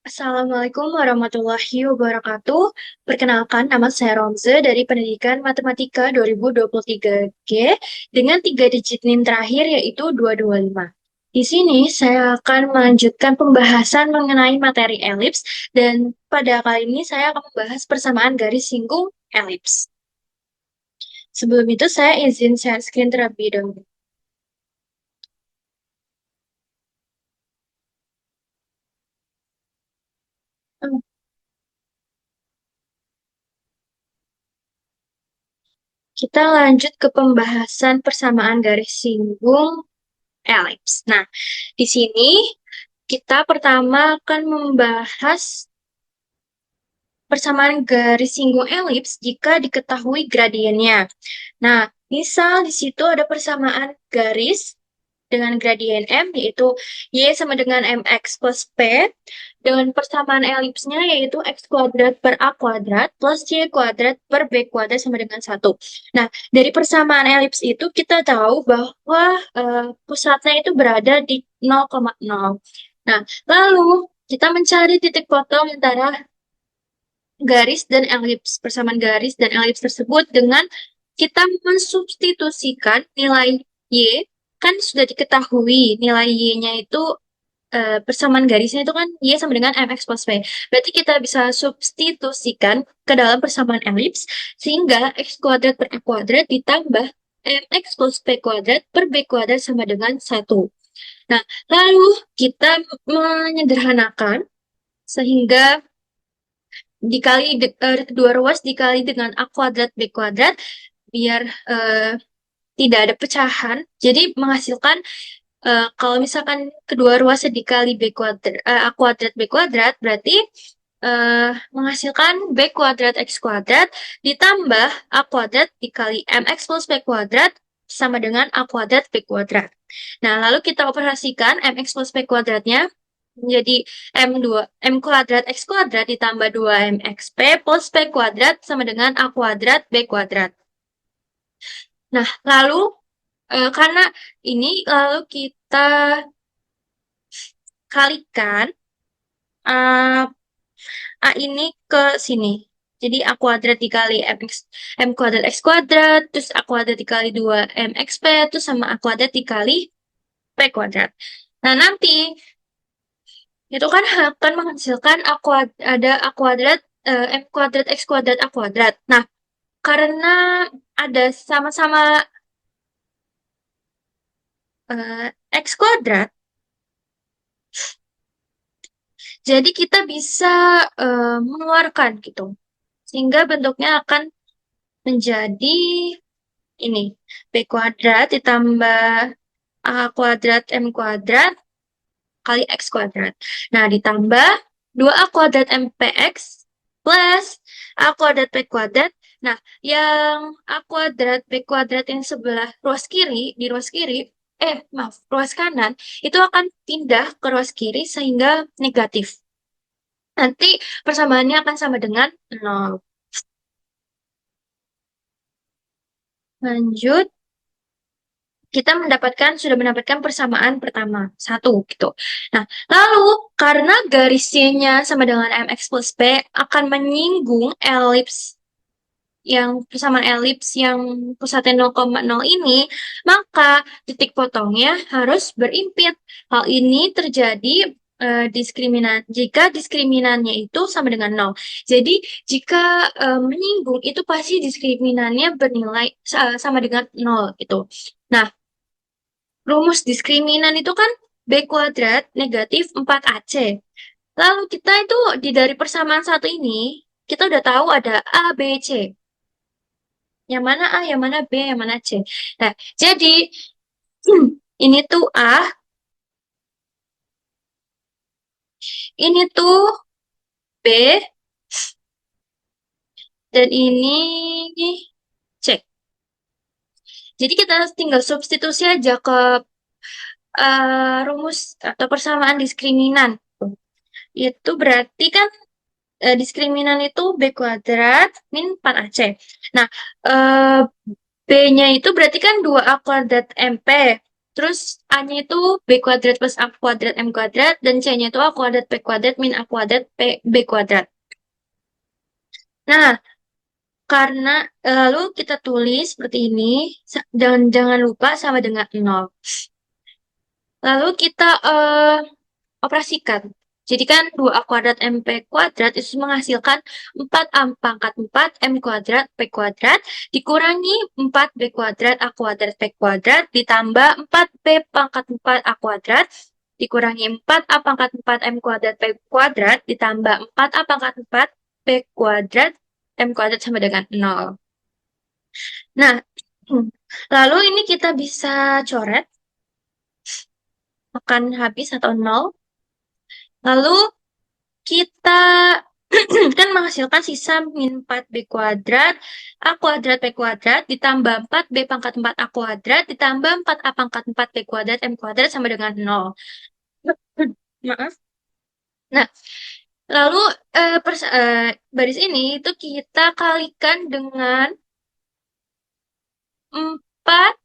Assalamualaikum warahmatullahi wabarakatuh. Perkenalkan, nama saya Romze dari Pendidikan Matematika 2023G dengan 3 digit NIM terakhir yaitu 225. Di sini saya akan melanjutkan pembahasan mengenai materi elips dan pada kali ini saya akan membahas persamaan garis singgung elips. Sebelum itu saya izin share screen terlebih dahulu. Kita lanjut ke pembahasan persamaan garis singgung elips. Nah, di sini kita pertama akan membahas persamaan garis singgung elips jika diketahui gradiennya. Nah, misal di situ ada persamaan garis dengan gradien M, yaitu Y sama dengan MX plus P, dengan persamaan elipsnya yaitu X kuadrat per A kuadrat plus Y kuadrat per B kuadrat sama dengan 1. Nah, dari persamaan elips itu kita tahu bahwa pusatnya itu berada di 0,0. Nah, lalu kita mencari titik potong antara garis dan elips, persamaan garis dan elips tersebut dengan kita mensubstitusikan nilai Y, kan sudah diketahui nilai Y-nya itu persamaan garisnya itu kan Y sama dengan MX plus P. Berarti kita bisa substitusikan ke dalam persamaan elips sehingga X kuadrat per A kuadrat ditambah MX plus P kuadrat per B kuadrat sama dengan 1. Nah, lalu kita menyederhanakan sehingga kedua ruas dikali dengan A kuadrat B kuadrat biar tidak ada pecahan. Jadi menghasilkan kalau misalkan kedua ruasnya dikali A kuadrat B kuadrat berarti menghasilkan B kuadrat X kuadrat ditambah A kuadrat dikali MX plus B kuadrat sama dengan A kuadrat B kuadrat. Nah, lalu kita operasikan MX plus B kuadratnya menjadi M kuadrat X kuadrat ditambah 2MXP plus P kuadrat sama dengan A kuadrat B kuadrat. Nah, lalu karena ini lalu kita kalikan A, A ini ke sini. Jadi A kuadrat dikali M kuadrat X kuadrat, terus A kuadrat dikali 2MXP, terus sama A kuadrat dikali P kuadrat. Nah, nanti itu kan akan menghasilkan ada A kuadrat, M kuadrat X kuadrat A kuadrat. Nah, karena ada sama-sama X kuadrat, jadi kita bisa mengeluarkan gitu. Sehingga bentuknya akan menjadi ini. B kuadrat ditambah A kuadrat M kuadrat kali X kuadrat. Nah, ditambah 2A kuadrat MPX plus A kuadrat P kuadrat. Nah, yang A kuadrat B kuadrat yang sebelah ruas kiri, di ruas kiri, maaf, ruas kanan, itu akan pindah ke ruas kiri sehingga negatif. Nanti persamaannya akan sama dengan 0. Lanjut, kita sudah mendapatkan persamaan pertama, 1 gitu. Nah, lalu karena garisnya sama dengan MX plus P akan menyinggung persamaan elips yang pusatnya 0,0 ini, maka titik potongnya harus berimpit. Hal ini terjadi jika diskriminannya itu sama dengan 0. Jadi, jika menyinggung itu pasti diskriminannya bernilai sama dengan 0 gitu. Nah, rumus diskriminan itu kan B kuadrat negatif 4AC. Lalu kita itu dari persamaan satu ini, kita udah tahu ada A, B, C. Yang mana A, yang mana B, yang mana C. Nah, jadi ini tuh A, ini tuh B, dan ini C. Jadi kita tinggal substitusi aja ke rumus atau persamaan diskriminan. Itu berarti kan diskriminan itu B kuadrat min 4AC. Nah, B-nya itu berarti kan 2A kuadrat MP. Terus A-nya itu B kuadrat plus A kuadrat M kuadrat, dan C-nya itu A kuadrat P kuadrat min A kuadrat P B kuadrat. Nah, karena lalu kita tulis seperti ini, dan jangan lupa sama dengan nol. Lalu kita operasikan. Jadi kan 2A kuadrat MP kuadrat itu menghasilkan 4A pangkat 4 M kuadrat P kuadrat dikurangi 4B kuadrat A kuadrat P kuadrat ditambah 4B pangkat 4 A kuadrat dikurangi 4A pangkat 4 M kuadrat P kuadrat ditambah 4A pangkat 4 P kuadrat M kuadrat sama dengan 0. Nah, lalu ini kita bisa coret akan habis atau 0. Lalu kita kan menghasilkan sisa min 4B kuadrat A kuadrat P kuadrat ditambah 4B pangkat 4 A kuadrat ditambah 4A pangkat 4 P kuadrat M kuadrat sama dengan 0. Maaf. Nah, lalu baris ini itu kita kalikan dengan 4.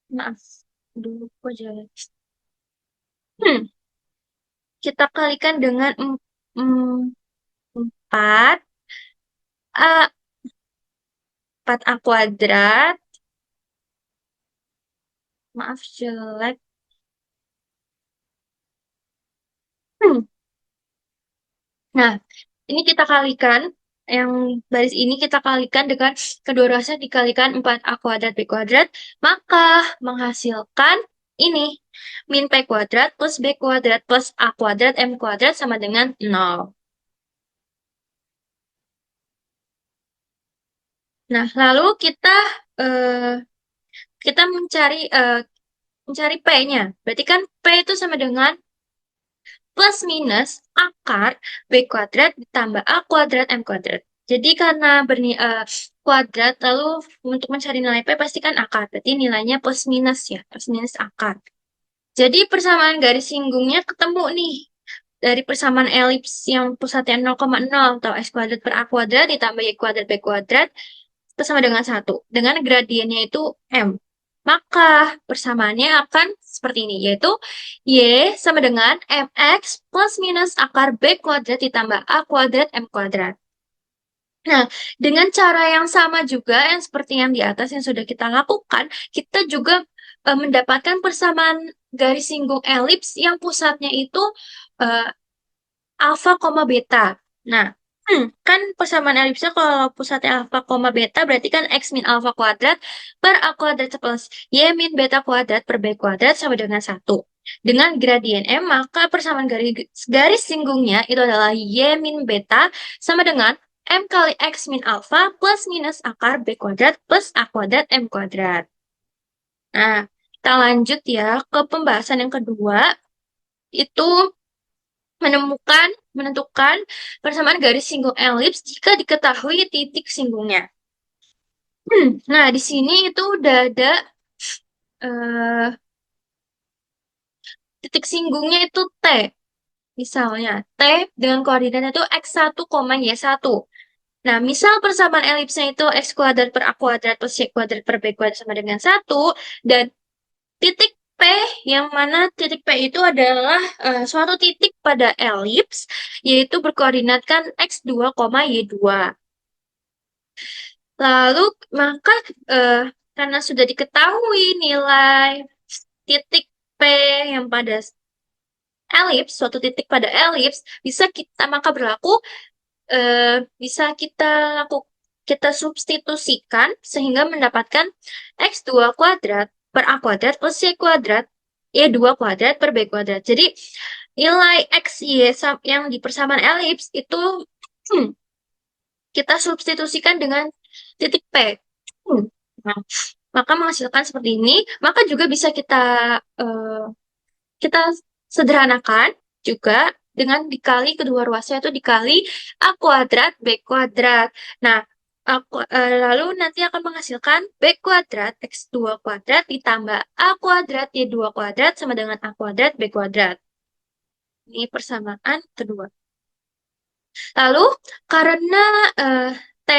Maaf, dulu kok jalan. Kita kalikan dengan 4 A 4A kuadrat. Maaf jelek. Nah, ini kita kalikan, yang baris ini kita kalikan dengan kedua ruasnya dikalikan 4A kuadrat B kuadrat, maka menghasilkan ini, min P kuadrat plus B kuadrat plus A kuadrat M kuadrat sama dengan 0. Nah, lalu kita mencari P-nya. Berarti kan P itu sama dengan plus minus akar B kuadrat ditambah A kuadrat M kuadrat. Jadi karena kuadrat, lalu untuk mencari nilai P pasti kan akar. Berarti nilainya plus minus ya, plus minus akar. Jadi persamaan garis singgungnya ketemu nih. Dari persamaan elips yang pusatnya 0,0 atau X kuadrat per A kuadrat ditambah Y kuadrat B kuadrat itu sama dengan 1. Dengan gradiennya itu M. Maka persamaannya akan seperti ini, yaitu Y sama dengan MX plus minus akar B kuadrat ditambah A kuadrat M kuadrat. Nah, dengan cara yang sama juga, yang seperti yang di atas yang sudah kita lakukan, kita juga mendapatkan persamaan garis singgung elips yang pusatnya itu eh, alfa koma beta. Nah, kan persamaan elipsnya kalau pusatnya alfa koma beta berarti kan x min alfa kuadrat per a kuadrat plus y min beta kuadrat per b kuadrat sama dengan 1. Dengan gradien M, maka persamaan garis singgungnya itu adalah y min beta sama dengan M kali x min alfa plus minus akar b kuadrat plus a kuadrat M kuadrat. Nah, kita lanjut ya ke pembahasan yang kedua, itu menentukan persamaan garis singgung elips jika diketahui titik singgungnya. Nah, di sini itu udah ada eh, titik singgungnya itu T. Misalnya, T dengan koordinatnya itu X1, Y1. Nah, misal persamaan elipsnya itu X kuadrat per A kuadrat plus Y kuadrat per B kuadrat sama dengan 1, dan titik P, yang mana titik P itu adalah suatu titik pada elips, yaitu berkoordinatkan X2, Y2. Lalu, maka karena sudah diketahui nilai titik P yang pada elips, suatu titik pada elips, maka berlaku, bisa kita substitusikan sehingga mendapatkan X2 kuadrat per A kuadrat plus Y kuadrat, Y2 kuadrat per B kuadrat. Jadi, nilai X, Y yang di persamaan elips itu kita substitusikan dengan titik P. Nah, maka menghasilkan seperti ini. Maka juga bisa kita sederhanakan juga dengan dikali kedua ruasnya itu dikali A kuadrat B kuadrat. Nah, lalu nanti akan menghasilkan B kuadrat X2 kuadrat ditambah A kuadrat Y2 kuadrat sama dengan A kuadrat B kuadrat. Ini persamaan kedua. Lalu, karena T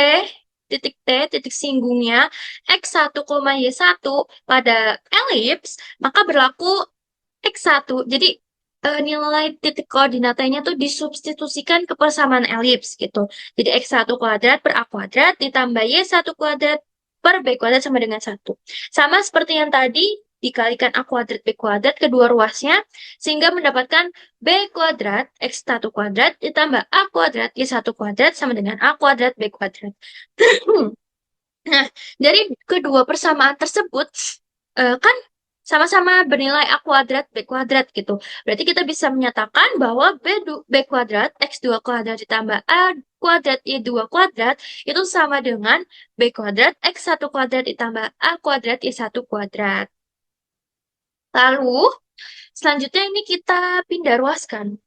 titik T, titik singgungnya, X1, Y1 pada elips, maka berlaku X1. Jadi nilai titik koordinatanya tuh disubstitusikan ke persamaan elips gitu. Jadi X1 kuadrat per A kuadrat ditambah Y1 kuadrat per B kuadrat sama dengan 1. Sama seperti yang tadi, dikalikan A kuadrat B kuadrat kedua ruasnya, sehingga mendapatkan B kuadrat X1 kuadrat ditambah A kuadrat Y1 kuadrat sama dengan A kuadrat B kuadrat. Nah, dari kedua persamaan tersebut, kan sama-sama bernilai A kuadrat, B kuadrat gitu. Berarti kita bisa menyatakan bahwa B kuadrat, X2 kuadrat ditambah A kuadrat, Y2 kuadrat, itu sama dengan B kuadrat, X1 kuadrat ditambah A kuadrat, Y1 kuadrat. Lalu, selanjutnya ini kita pindah ruaskan.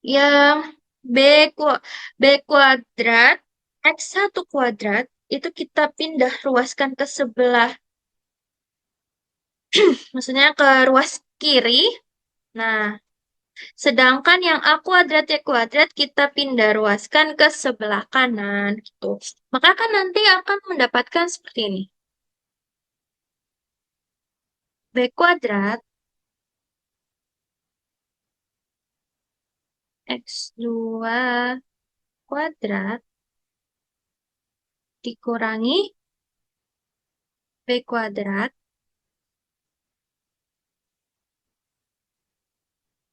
Yang B, B kuadrat, X1 kuadrat, itu kita pindah ruaskan ke sebelah, maksudnya ke ruas kiri. Nah, sedangkan yang A kuadrat Y kuadrat kita pindah ruaskan ke sebelah kanan gitu. Maka kan nanti akan mendapatkan seperti ini. B kuadrat X2 kuadrat dikurangi B kuadrat.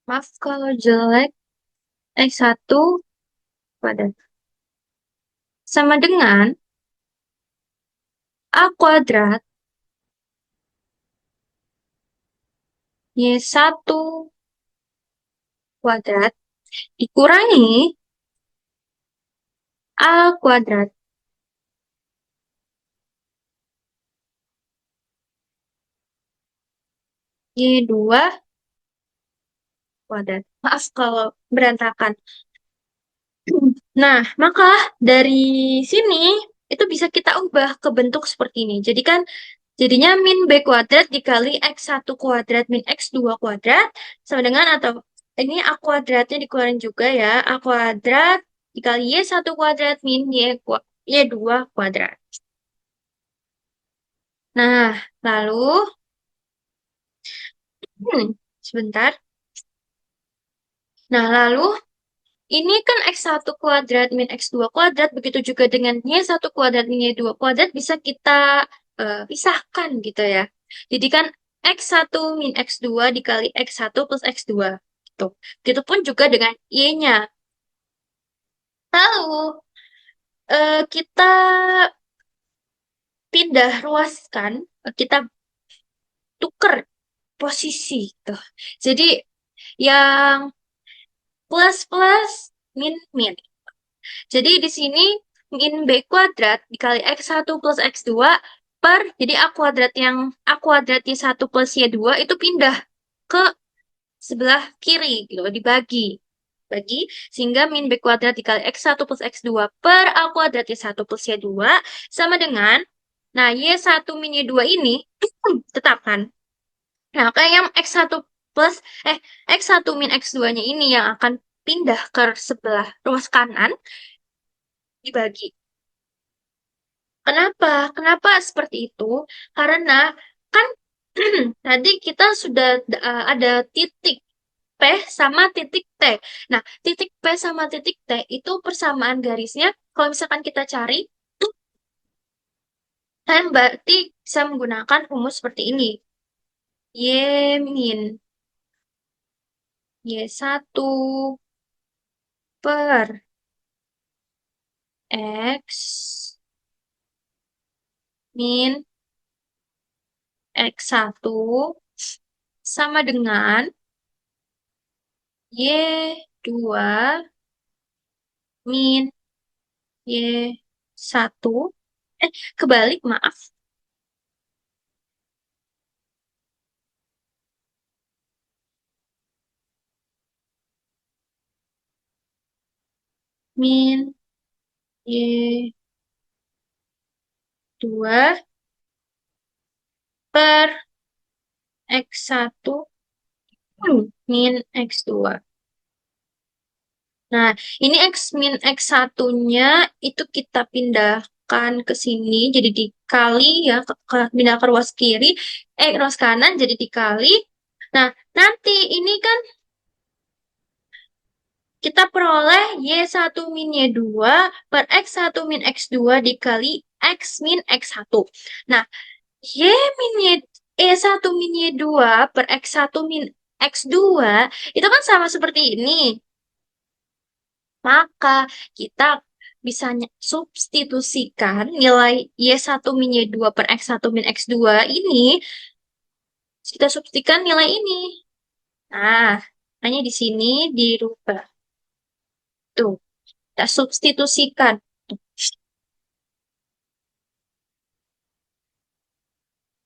Maaf kalau jelek, X1 kuadrat. Sama dengan A kuadrat Y1 kuadrat dikurangi A kuadrat Y2 kuadrat. Maaf kalau berantakan. Nah, maka dari sini itu bisa kita ubah ke bentuk seperti ini. Jadi kan jadinya min B kuadrat dikali X1 kuadrat min X2 kuadrat sama dengan, atau ini A kuadratnya dikeluarin juga ya. A kuadrat dikali Y1 kuadrat min Y2 kuadrat. Nah, lalu sebentar. Nah, lalu ini kan X1 kuadrat min X2 kuadrat, begitu juga dengan Y1 kuadrat min Y2 kuadrat bisa kita pisahkan gitu ya. Jadi kan X1 min X2 dikali X1 plus X2. Gitu. Begitupun juga dengan Y-nya. Lalu kita pindah ruaskan, kita tuker posisi tuh. Jadi yang plus plus min min. Jadi di sini min B kuadrat dikali X1 plus X2 per, jadi A kuadrat yang A kuadrat Y1 plus Y2 itu pindah ke sebelah kiri gitu, dibagi. Bagi, sehingga min B kuadrat dikali X1 plus X2 per A kuadrat Y1 plus Y2 sama dengan, nah Y1 min Y2 ini tetap kan. Nah, kayak yang X1 plus, X1 min X2-nya ini yang akan pindah ke sebelah ruas kanan, dibagi. Kenapa? Kenapa seperti itu? Karena kan tadi kita sudah ada titik P sama titik T. Nah, titik P sama titik T itu persamaan garisnya. Kalau misalkan kita cari, kalian berarti bisa menggunakan rumus seperti ini. Y min Y1 per X min X1 sama dengan Y2 min Y1. Kebalik, maaf. Min Y2 per X1 min X2. Nah, ini X min X1-nya itu kita pindahkan ke sini, jadi dikali ya, pindah ke ruas kiri, ruas kanan jadi dikali. Nah, nanti ini kan kita peroleh Y1 min Y2 per X1 min X2 dikali X min X1. Nah, Y min Y, E1 min Y2 per X1 min X2 itu kan sama seperti ini. Maka kita bisa substitusikan nilai Y1 min Y2 per X1 min X2 ini, kita substitusikan nilai ini. Nah, hanya di sini dirubah. Tuh, kita substitusikan. Tuh,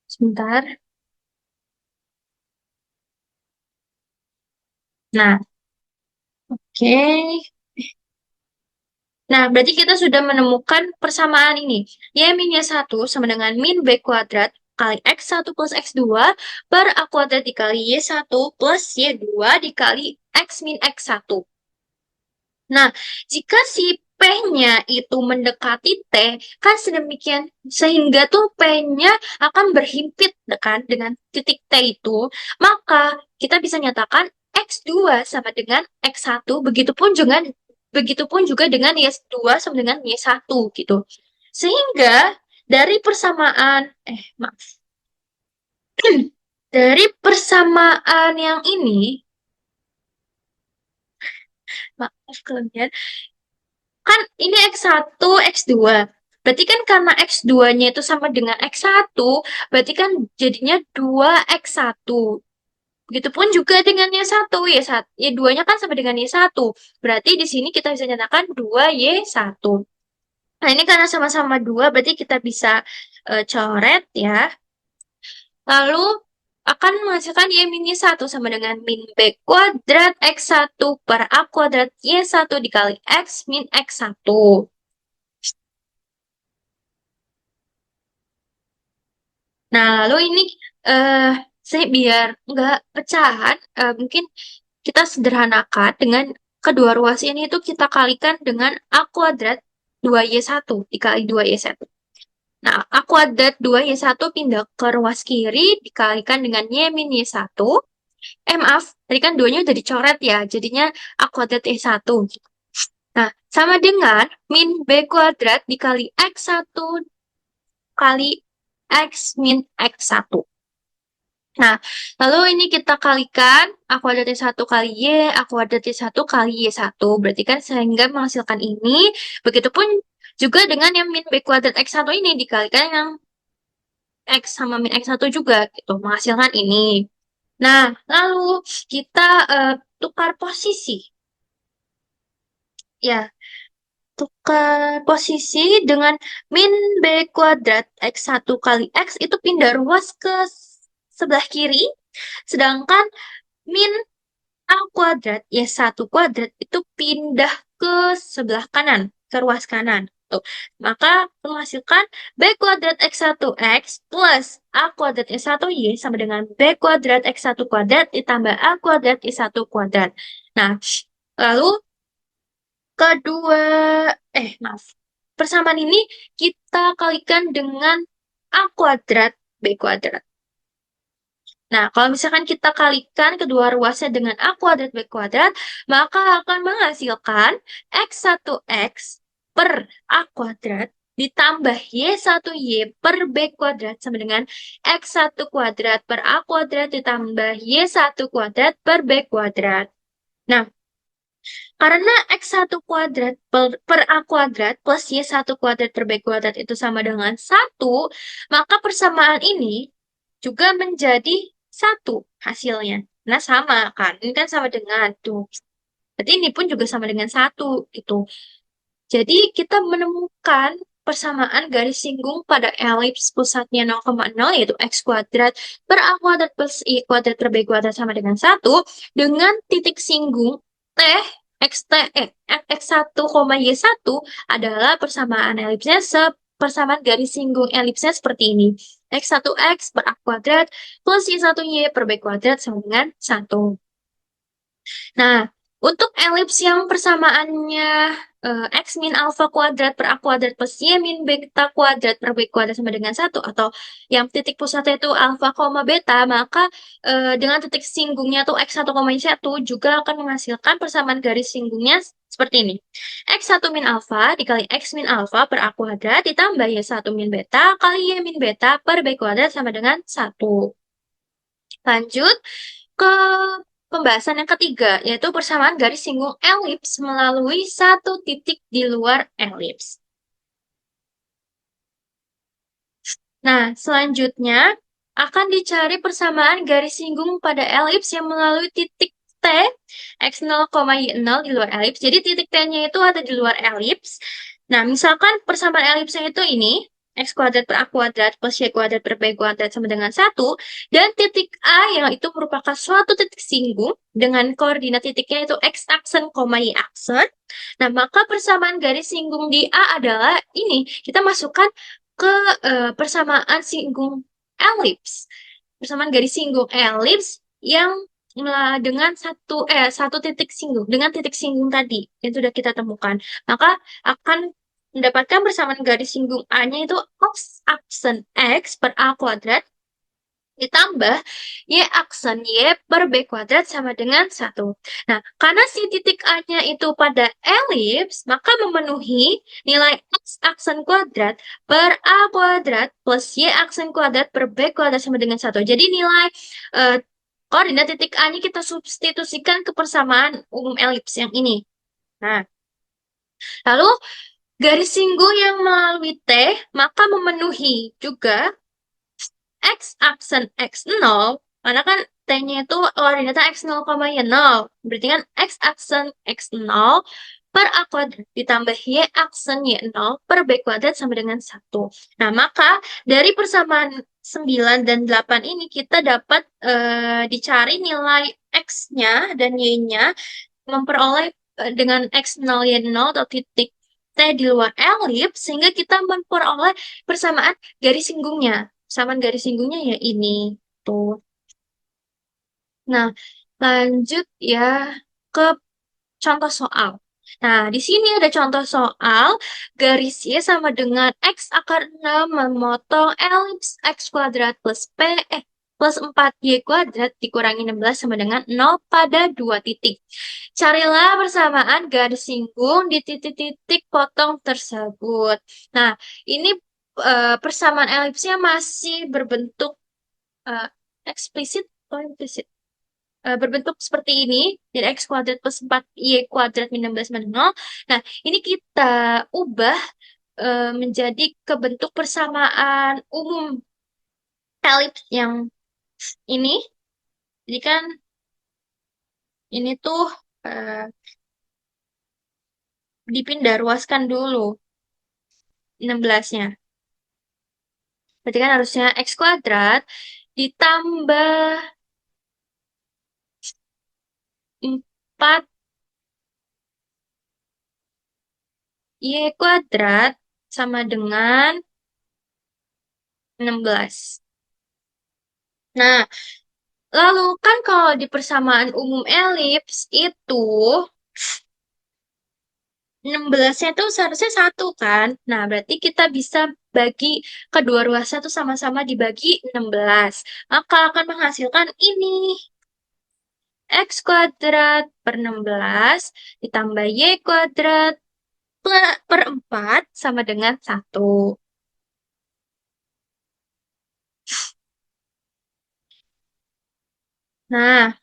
sebentar. Nah, oke. Nah, berarti kita sudah menemukan persamaan ini. Y min Y1 sama dengan min B kuadrat kali X1 plus X2 per A kuadrat dikali Y1 plus Y2 dikali X min X1. Nah, jika si P-nya itu mendekati T, kan sedemikian sehingga tuh P-nya akan berhimpit kan dengan titik T itu, maka kita bisa nyatakan X2 sama dengan X1, begitupun juga dengan Y2 sama dengan Y1 gitu. Sehingga dari persamaan, maaf, dari persamaan yang ini, maaf kalian, kan ini X1, X2. Berarti kan karena X2-nya itu sama dengan X1, berarti kan jadinya 2X1. Begitupun juga dengan Y1, Y1, Y2-nya kan sama dengan Y1. Berarti di sini kita bisa nyatakan 2Y1. Nah, ini karena sama-sama 2, berarti kita bisa coret ya. Lalu akan menghasilkan Y min Y1 sama dengan min B kuadrat X1 per A kuadrat Y1 dikali X min X1. Nah, lalu ini eh saya biar nggak pecahan, mungkin kita sederhanakan dengan kedua ruas ini itu kita kalikan dengan A kuadrat 2Y1 dikali 2Y1. Nah, A kuadrat 2Y1 pindah ke ruas kiri dikalikan dengan Y min Y1. Maaf, tadi kan 2-nya udah dicoret ya, jadinya A kuadrat Y1. Nah, sama dengan min B kuadrat dikali X1 kali X min X1. Nah, lalu ini kita kalikan A kuadrat Y1 kali Y, A kuadrat Y1 kali Y1. Berarti kan sehingga menghasilkan ini. Begitupun juga dengan yang min B kuadrat X1 ini dikalikan yang X sama min X1 juga gitu. Menghasilkan ini. Nah, lalu kita tukar posisi. Ya, tukar posisi dengan min B kuadrat X1 kali X itu pindah ruas ke sebelah kiri. Sedangkan min A kuadrat Y1 kuadrat itu pindah ke sebelah kanan, ke ruas kanan. Tuh. Maka menghasilkan B kuadrat X1X plus A kuadrat Y1Y sama dengan B kuadrat X1 kuadrat ditambah A kuadrat Y1 kuadrat. Nah, lalu kedua, maaf, persamaan ini kita kalikan dengan A kuadrat B kuadrat. Nah, kalau misalkan kita kalikan kedua ruasnya dengan A kuadrat B kuadrat, maka akan menghasilkan X1X per A kuadrat ditambah Y1Y per B kuadrat sama dengan X1 kuadrat per A kuadrat ditambah Y1 kuadrat per B kuadrat. Nah, karena X1 kuadrat per A kuadrat plus Y1 kuadrat per B kuadrat itu sama dengan 1, maka persamaan ini juga menjadi 1 hasilnya. Nah, sama kan? Ini kan sama dengan tuh. Berarti ini pun juga sama dengan 1 gitu. Jadi kita menemukan persamaan garis singgung pada elips pusatnya 0,0 yaitu X kuadrat per A kuadrat plus Y kuadrat per B kuadrat sama dengan 1 dengan titik singgung T X, T, X1, Y1 adalah persamaan elipsnya persamaan garis singgung elipsnya seperti ini. X1X per A kuadrat plus Y1Y per B kuadrat sama dengan 1. Nah, Untuk elips yang persamaannya X min alfa kuadrat per A kuadrat plus Y min beta kuadrat per B kuadrat sama dengan 1, atau yang titik pusatnya itu alfa, beta, maka dengan titik singgungnya tuh X1, Y1 juga akan menghasilkan persamaan garis singgungnya seperti ini. X1 min alfa dikali X min alfa per A kuadrat ditambah Y1 min beta kali Y min beta per B kuadrat sama dengan 1. Lanjut ke pembahasan yang ketiga, yaitu persamaan garis singgung elips melalui satu titik di luar elips. Nah, selanjutnya akan dicari persamaan garis singgung pada elips yang melalui titik T, X0, Y0 di luar elips. Jadi titik T-nya itu ada di luar elips. Nah, misalkan persamaan elipsnya itu ini, X kuadrat per A kuadrat plus Y kuadrat per B kuadrat sama dengan 1, dan titik A yang itu merupakan suatu titik singgung dengan koordinat titiknya itu X aksen, Y aksen. Nah, maka persamaan garis singgung di A adalah ini. Kita masukkan ke persamaan singgung elips. Persamaan garis singgung elips yang dengan satu titik singgung, dengan titik singgung tadi yang sudah kita temukan. Maka akan mendapatkan persamaan garis singgung A-nya itu X aksen X per A kuadrat ditambah Y aksen Y per B kuadrat sama dengan 1. Nah, karena si titik A-nya itu pada elips, maka memenuhi nilai X aksen kuadrat per A kuadrat plus Y aksen kuadrat per B kuadrat sama dengan 1. Jadi nilai koordinat titik A-nya kita substitusikan ke persamaan umum elips yang ini. Nah, lalu garis singgung yang melalui T, maka memenuhi juga X aksen X0, karena kan T-nya itu koordinatnya X0, Y0. Berarti kan X aksen X0 per A kuadrat ditambah Y aksen Y0 per B kuadrat sama dengan 1. Nah, maka dari persamaan 9 dan 8 ini kita dapat dicari nilai X-nya dan Y-nya memperoleh dengan X0, Y0 atau titik T di luar elips, sehingga kita memperoleh persamaan garis singgungnya. Persamaan garis singgungnya ya ini. Tuh. Nah, lanjut ya ke contoh soal. Nah, di sini ada contoh soal garis Y sama dengan X akar 6 memotong elips X kuadrat plus plus 4Y kuadrat dikurangi 16 sama dengan 0 pada 2 titik. Carilah persamaan garis singgung di titik-titik potong tersebut. Nah, ini persamaan elipsnya masih berbentuk eh, eksplisit atau implisit. Berbentuk seperti ini, jadi X kuadrat plus 4Y kuadrat min 16 sama 0. Nah, ini kita ubah menjadi ke bentuk persamaan umum elips yang ini. Jadi kan ini tuh eh, dipindah ruaskan dulu 16-nya. Berarti kan harusnya X kuadrat ditambah 4Y kuadrat sama dengan 16. Nah, lalu kan kalau di persamaan umum elips itu 16-nya tuh seharusnya 1 kan? Nah, berarti kita bisa bagi kedua ruasnya tuh sama-sama dibagi 16. Maka akan menghasilkan ini. X kuadrat per 16 ditambah Y kuadrat per 4 sama dengan 1. Nah,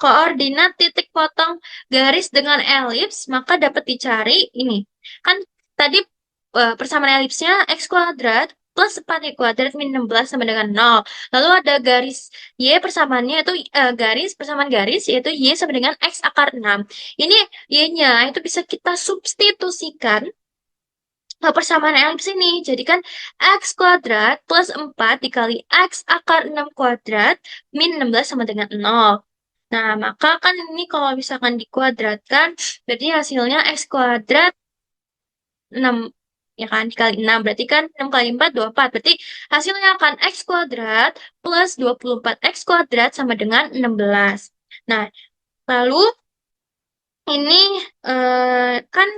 koordinat titik potong garis dengan elips maka dapat dicari ini. Kan tadi persamaan elipsnya X kuadrat plus 4Y kuadrat min 16 sama dengan 0. Lalu ada garis Y persamaannya itu garis persamaan garis yaitu Y sama dengan X akar 6. Ini Y-nya itu bisa kita substitusikan persamaan elips ini. Jadi kan X kuadrat plus 4 dikali X akar 6 kuadrat min 16 sama dengan 0. Nah, maka kan ini kalau misalkan dikuadratkan, berarti hasilnya X kuadrat 6, ya kan, dikali 6. Berarti kan 6 kali 4, 24. Berarti hasilnya akan X kuadrat plus 24X kuadrat sama dengan 16. Nah, lalu Ini kan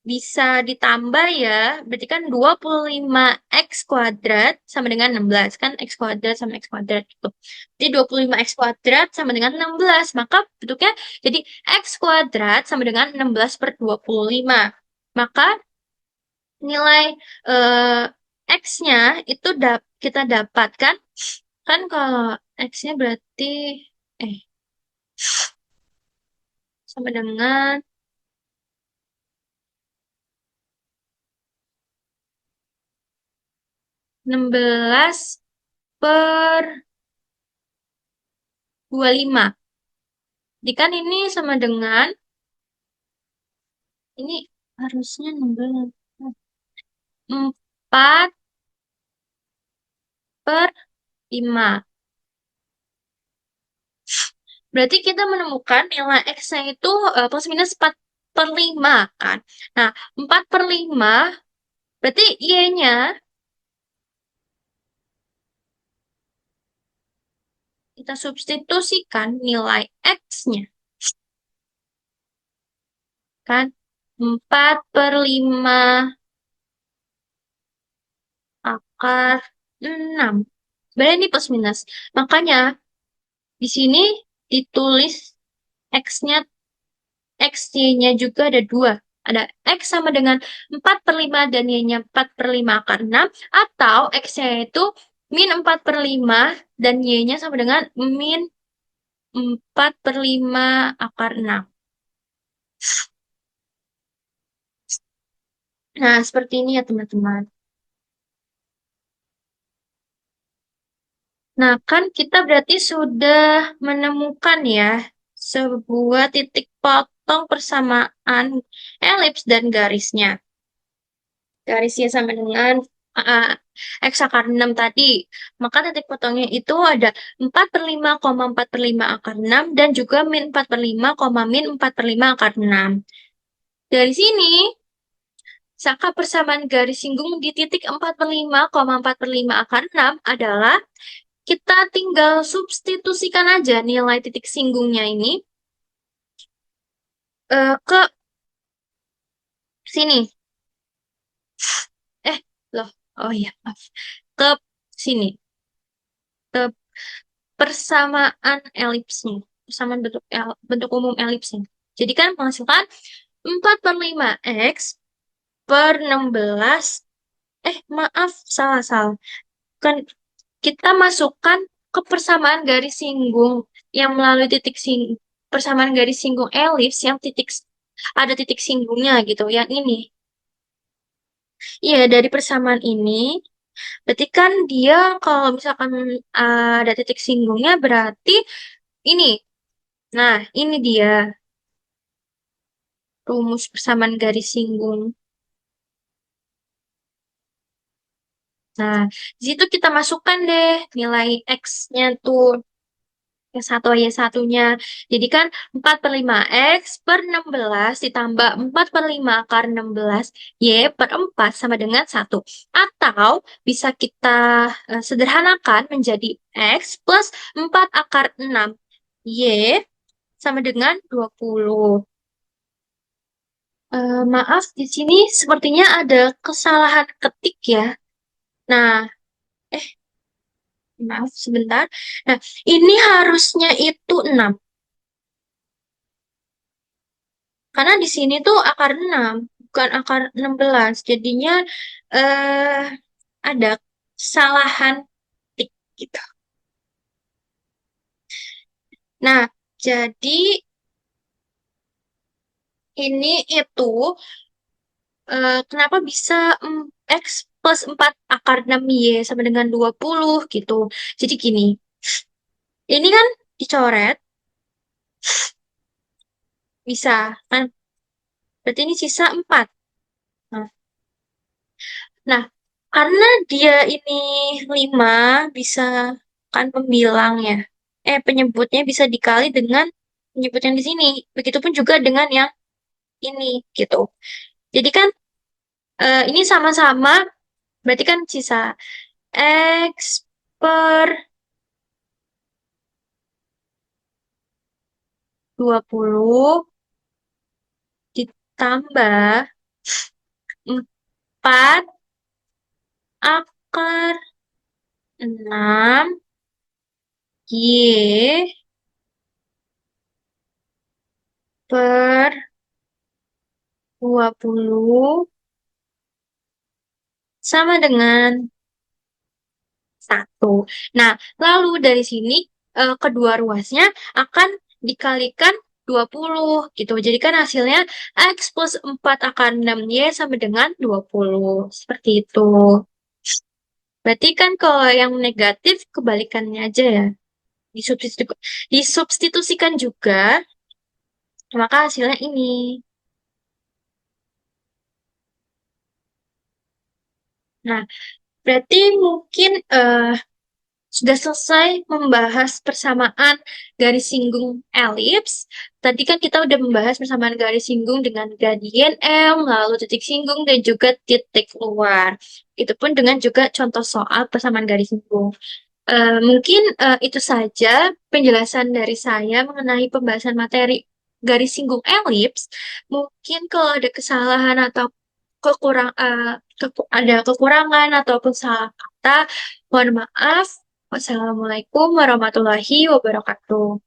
bisa ditambah ya, berarti kan 25x kuadrat sama dengan 16, kan x kuadrat sama x kuadrat gitu. Jadi 25x kuadrat sama dengan 16, maka bentuknya jadi x kuadrat sama dengan 16 per 25. Maka nilai x-nya itu kita dapatkan, kan kalau x-nya berarti, eh, sama dengan 16 per 25. Jadi kan ini sama dengan, ini harusnya 16, 4 per 5. Berarti kita menemukan nilai X-nya itu plus minus 4 per 5 kan. Nah, 4 per 5 berarti Y-nya kita substitusikan nilai X-nya kan. 4 per 5 akar 6. Berarti ini plus minus. Makanya di sini ditulis X-nya, X-Y-nya juga ada 2. Ada X sama dengan 4 per 5 dan Y-nya 4 per 5 akar 6. Atau X-nya itu min 4 per 5 dan Y-nya sama dengan min 4 per 5 akar 6. Nah, seperti ini ya teman-teman. Nah, kan kita berarti sudah menemukan ya sebuah titik potong persamaan elips dan garisnya. Garisnya sama dengan uh, X akar 6 tadi. Maka titik potongnya itu ada 4 per 5, 4 per 5 akar 6 dan juga min 4 per 5, min 4 per 5 akar 6. Dari sini, saka persamaan garis singgung di titik 4 per 5, 4 per 5 akar 6 adalah kita tinggal substitusikan aja nilai titik singgungnya ini ke sini. Eh, loh. Oh iya, maaf. Ke sini. Ke persamaan elipsnya. Persamaan bentuk umum elipsnya. Jadi kan menghasilkan 4 per 5x per 16. Maaf, salah. Kan kita masukkan ke persamaan garis singgung yang melalui titik persamaan garis singgung elips yang ada titik singgungnya gitu. Yang ini. Iya, dari persamaan ini, berarti kan dia kalau misalkan ada titik singgungnya berarti ini. Nah, ini dia rumus persamaan garis singgung. Nah, di situ kita masukkan deh nilai X-nya tuh. Y1 Y1-nya. Jadi kan 4 per 5X per 16 ditambah 4 per 5 akar 16 Y per 4 sama dengan 1. Atau bisa kita sederhanakan menjadi X plus 4 akar 6 Y sama dengan 20. Maaf, di sini sepertinya ada kesalahan ketik ya. Nah, eh maaf sebentar. Nah, ini harusnya itu 6. Karena di sini tuh akar 6, bukan akar 16. Jadinya eh ada kesalahan tik gitu. Nah, jadi ini itu kenapa bisa X plus 4 akar 6 Y sama dengan 20 gitu. Jadi gini, ini kan dicoret, bisa kan? Berarti ini sisa 4. Nah, nah, karena dia ini 5 bisa kan pembilang ya. Penyebutnya bisa dikali dengan penyebut yang di sini. Begitupun juga dengan yang ini gitu. Jadi kan ini sama-sama berarti kan sisa X per 20 tambah 4 akar 6 Y per 20 sama dengan 1. Nah, lalu dari sini kedua ruasnya akan dikalikan 20 gitu. Jadi kan hasilnya X plus 4 akar 6Y sama dengan 20. Seperti itu. Berarti kan kalau yang negatif kebalikannya aja ya. Disubstitusikan juga, maka hasilnya ini. Nah, berarti mungkin sudah selesai membahas persamaan garis singgung elips. Tadi kan kita udah membahas persamaan garis singgung dengan gradien M, lalu titik singgung, dan juga titik luar. Itu pun dengan juga contoh soal persamaan garis singgung. Mungkin itu saja penjelasan dari saya mengenai pembahasan materi garis singgung elips. Mungkin kalau ada kesalahan atau ada kekurangan ataupun salah kata, mohon maaf. Wassalamualaikum warahmatullahi wabarakatuh.